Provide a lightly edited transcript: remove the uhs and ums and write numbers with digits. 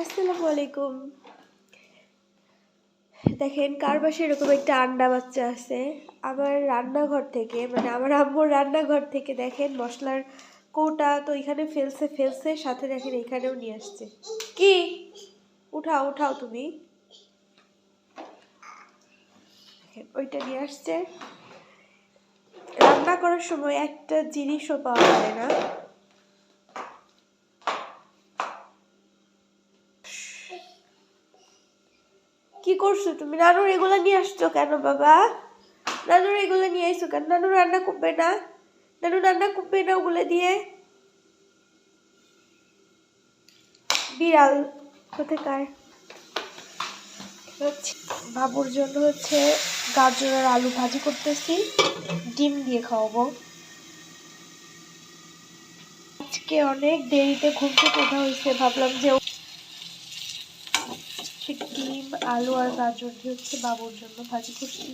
আসসালামু আলাইকুম। দেখেন কার বাসায় এরকম একটা আন্ডা বাচ্চা আছে। আমার রান্নাঘর থেকে মানে আমার আম্মুর রান্নাঘর থেকে দেখেন মশলার কৌটা তো এখানে ফেলছে সাথে দেখেন এখানেও নিয়ে আসছে। কি উঠাও উঠাও তুমি, দেখেন ওইটা নিয়ে আসছে। রান্না করার সময় একটা জিনিসও পাওয়া যায় না। কি করছো তুমি? নানুর এগুলা নিয়ে আসছো কেন বাবা? নানুর এগুলো নিয়ে আইসো কেন? নানু রান্না করবে না? নানু রান্না করবে না ওগুলো দিয়ে? বিড়াল কোথাকার। বাবুর জন্য হচ্ছে গাজর আর আলু ভাজি করতেছি, ডিম দিয়ে খাওয়াবো। আজকে অনেক দেরিতে ঘুম থেকে ওঠা হয়েছে, ভাবলাম যে ডিম আলু আর গাজর দিয়ে হচ্ছে বাবুর জন্য ভাজি করছি।